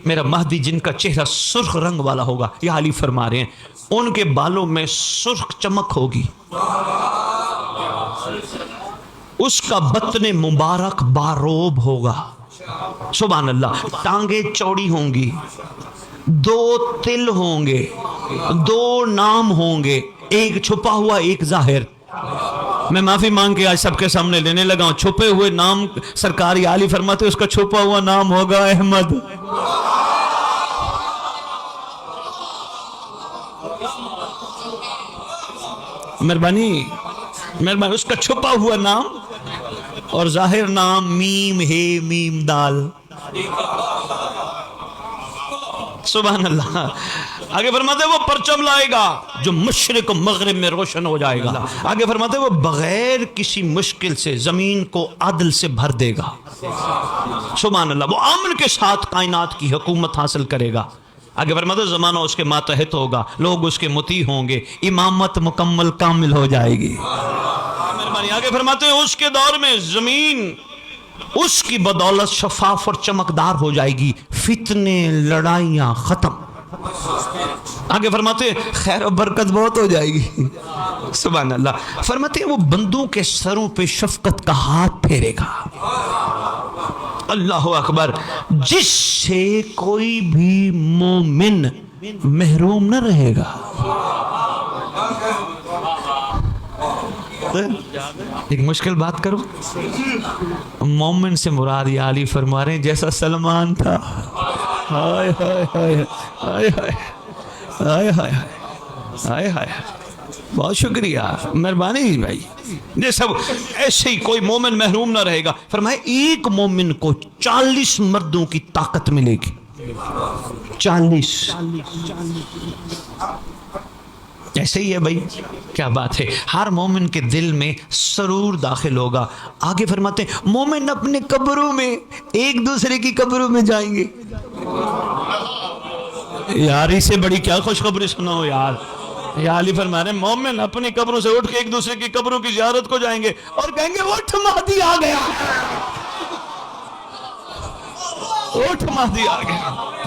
میرا مہدی جن کا چہرہ سرخ رنگ والا ہوگا، یہ علی فرما رہے ہیں، ان کے بالوں میں سرخ چمک ہوگی، اس کا بطن مبارک باروب ہوگا، سبحان اللہ، ٹانگیں چوڑی ہوں گی، 2 تل ہوں گے، 2 نام ہوں گے، ایک چھپا ہوا ایک ظاہر۔ میں معافی مانگ کے آج سب کے سامنے لینے لگا ہوں، چھپے ہوئے نام سرکار عالی فرماتے اس کا چھپا ہوا نام ہوگا احمد۔ مہربانی اس کا چھپا ہوا نام اور ظاہر نام میم ہے میم دال، سبحان اللہ۔ آگے فرماتے وہ پرچم لائے گا جو مشرق و مغرب میں روشن ہو جائے گا، آگے فرماتے وہ بغیر کسی مشکل سے زمین کو عدل سے بھر دے گا، سبحان اللہ، وہ امن کے ساتھ کائنات کی حکومت حاصل کرے گا۔ آگے فرماتے زمانہ اس کے ماتحت ہوگا، لوگ اس کے مطیع ہوں گے، امامت مکمل کامل ہو جائے گی۔ آگے فرماتے ہیں اس کے دور میں زمین اس کی بدولت شفاف اور چمکدار ہو جائے گی، فتنے لڑائیاں ختم۔ آگے فرماتے ہیں خیر و برکت بہت ہو جائے گی، سبحان اللہ۔ فرماتے ہیں وہ بندوں کے سروں پہ شفقت کا ہاتھ پھیرے گا، اللہ اکبر، جس سے کوئی بھی مومن محروم نہ رہے گا۔ ایک مشکل بات کرو، مومن سے مراد یہ علی فرما رہے ہیں جیسا سلمان تھا، ہائے ہائے ہائے ہائے ہائے ہائے ہائے ہائے، بہت شکریہ، مہربانی بھائی، جیسا ایسے ہی کوئی مومن محروم نہ رہے گا۔ فرمائے ایک مومن کو 40 مردوں کی طاقت ملے گی، 40۔ ایسے ہی ہے بھائی، کیا بات ہے، ہر مومن کے دل میں سرور داخل ہوگا۔ آگے فرماتے ہیں مومن اپنے قبروں میں ایک دوسرے کی قبروں میں جائیں گے۔ یار اس سے بڑی کیا خوشخبری سناؤ یار، یا علی فرما رہے ہیں مومن اپنی قبروں سے اٹھ کے ایک دوسرے کی قبروں کی زیارت کو جائیں گے اور کہیں گے اٹھ مہدی آ گیا، اٹھ مہدی آ گیا۔